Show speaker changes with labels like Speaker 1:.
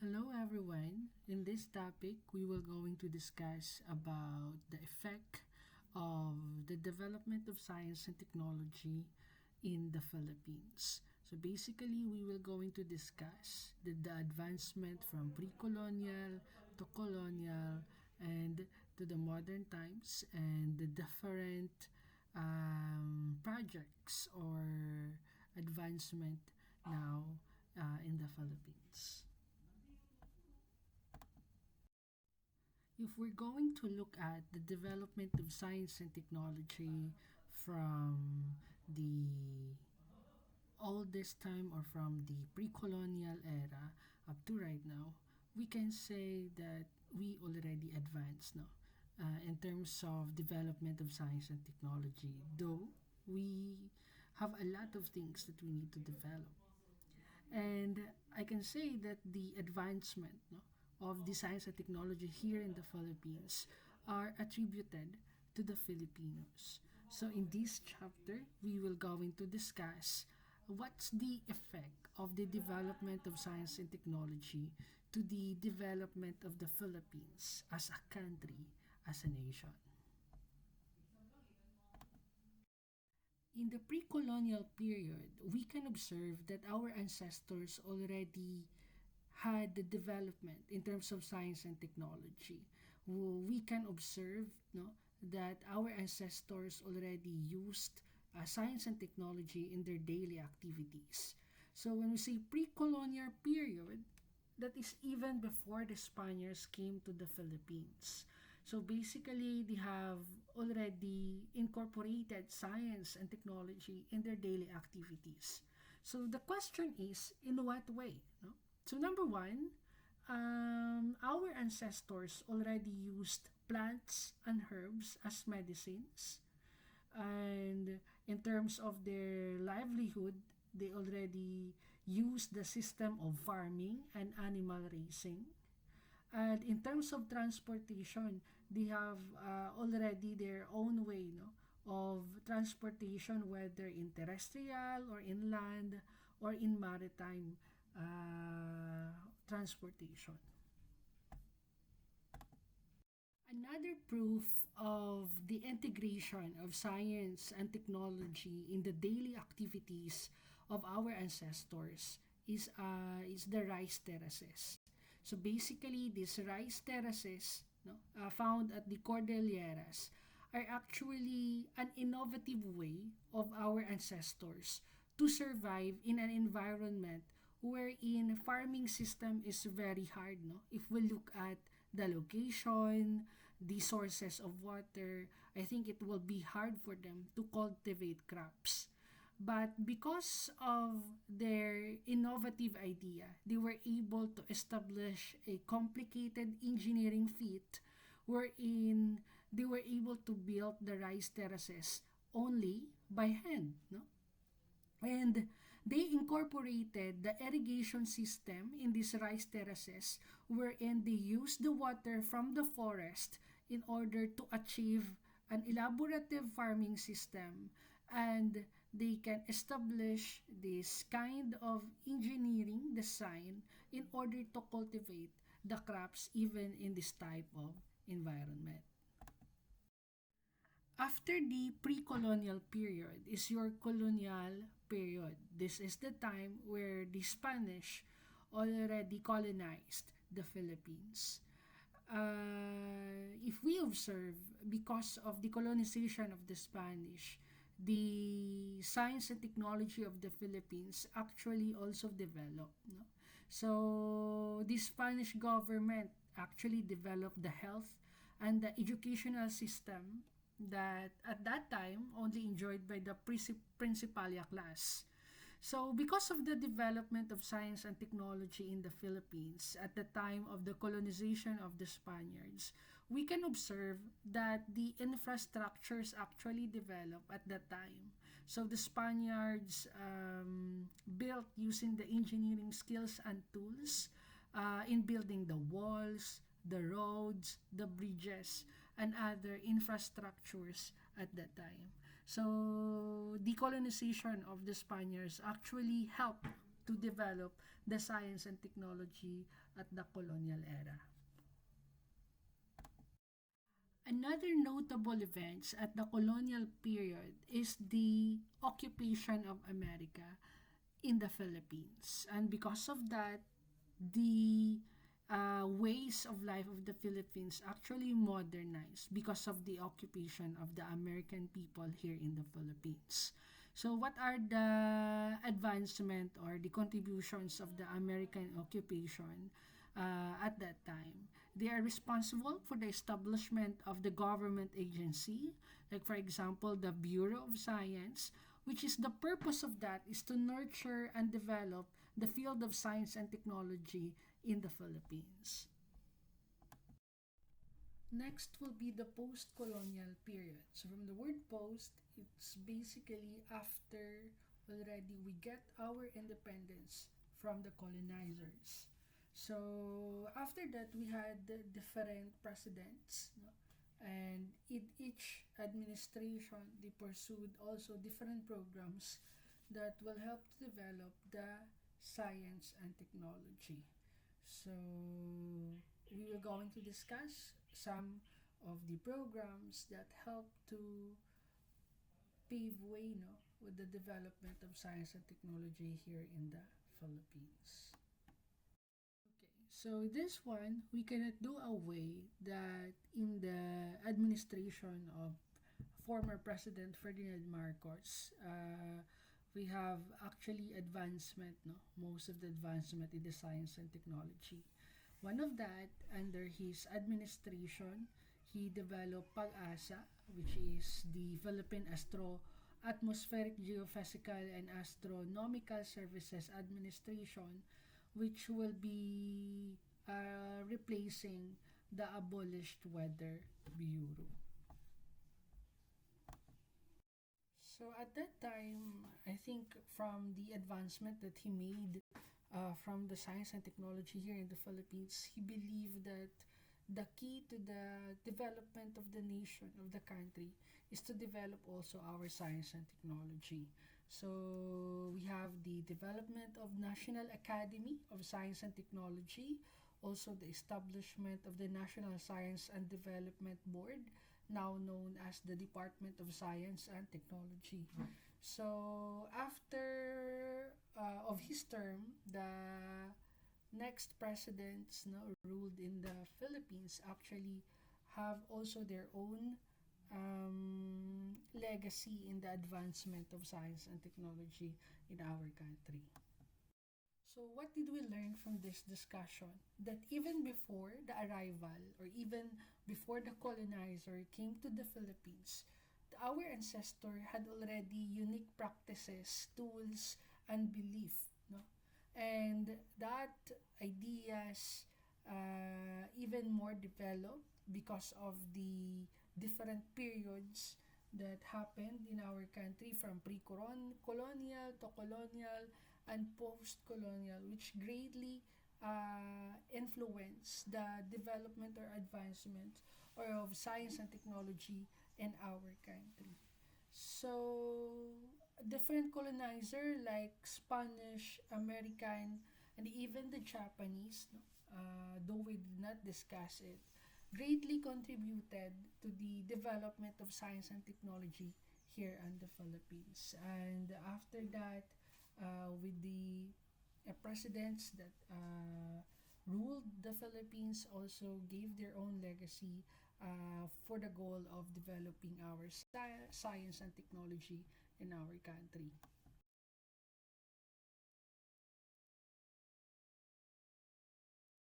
Speaker 1: Hello everyone. In this topic, we will going to discuss about the effect of the development of science and technology in the Philippines. So basically, we will going to discuss the advancement from pre-colonial to colonial and to the modern times and the different projects or advancement now in the Philippines. If we're going to look at the development of science and technology from the oldest time or from the pre-colonial era up to right now, we can say that we already advanced, no? In terms of development of science and technology, though we have a lot of things that we need to develop. And I can say that the advancement, no, of the science and technology here in the Philippines are attributed to the Filipinos. So in this chapter, we will going to discuss what's the effect of the development of science and technology to the development of the Philippines as a country, as a nation. In the pre-colonial period, we can observe that our ancestors already had the development in terms of science and technology. We can observe, no, that our ancestors already used science and technology in their daily activities. So when we say pre-colonial period, that is even before the Spaniards came to the Philippines. So basically, they have already incorporated science and technology in their daily activities. So the question is, in what way? No? So number one, our ancestors already used plants and herbs as medicines, and in terms of their livelihood, they already used the system of farming and animal raising. And in terms of transportation, they have already their own way, no, of transportation, whether in terrestrial or inland or in maritime transportation. Another proof of the integration of science and technology in the daily activities of our ancestors is the rice terraces. So basically, these rice terraces, no, found at the Cordilleras are actually an innovative way of our ancestors to survive in an environment wherein farming system is very hard, no? If we look at the location, the sources of water, I think it will be hard for them to cultivate crops. But because of their innovative idea, they were able to establish a complicated engineering feat wherein they were able to build the rice terraces only by hand. No? And they incorporated the irrigation system in these rice terraces wherein they use the water from the forest in order to achieve an elaborative farming system, and they can establish this kind of engineering design in order to cultivate the crops even in this type of environment. After the pre-colonial period is your colonial period. This is the time where the Spanish already colonized the Philippines. If we observe, because of the colonization of the Spanish, the science and technology of the Philippines actually also developed. No? So the Spanish government actually developed the health and the educational system that at that time only enjoyed by the Principalia class. So, because of the development of science and technology in the Philippines at the time of the colonization of the Spaniards, we can observe that the infrastructures actually developed at that time. So, the Spaniards built using the engineering skills and tools in building the walls, the roads, the bridges, and other infrastructures at that time. So, decolonization of the Spaniards actually helped to develop the science and technology at the colonial era. Another notable event at the colonial period is the occupation of America in the Philippines. And because of that, the ways of life of the Philippines actually modernized because of the occupation of the American people here in the Philippines. So what are the advancement or the contributions of the American occupation at that time? They are responsible for the establishment of the government agency, like for example, the Bureau of Science, which is the purpose of that is to nurture and develop the field of science and technology in the Philippines. Next will be the post-colonial period. So from the word post, it's basically after already we get our independence from the colonizers. So after that, we had different presidents, no? And in each administration, they pursued also different programs that will help to develop the science and technology. So we were going to discuss some of the programs that help to pave way, no, with the development of science and technology here in the Philippines. Okay, so this one, we cannot do away that in the administration of former President Ferdinand Marcos, we have actually advancement, no? Most of the advancement in the science and technology. One of that, under his administration, he developed PAG-ASA, which is the Philippine Atmospheric Geophysical and Astronomical Services Administration, which will be replacing the abolished Weather Bureau. So at that time, I think from the advancement that he made from the science and technology here in the Philippines, he believed that the key to the development of the nation, of the country, is to develop also our science and technology. So we have the development of National Academy of Science and Technology, also the establishment of the National Science and Development Board, now known as the Department of Science and Technology. So after of his term, the next presidents, no, ruled in the Philippines actually have also their own legacy in the advancement of science and technology in our country. So what did we learn from this discussion? That even before the arrival or even before the colonizer came to the Philippines, our ancestor had already unique practices, tools, and belief, no? And that ideas even more developed because of the different periods that happened in our country from pre-colonial to colonial and post-colonial, which greatly influence the development or advancement or of science and technology in our country. So different colonizer like Spanish, American, and even the Japanese, no, though we did not discuss it, greatly contributed to the development of science and technology here in the Philippines. And after that, with the presidents that ruled the Philippines also gave their own legacy for the goal of developing our science and technology in our country.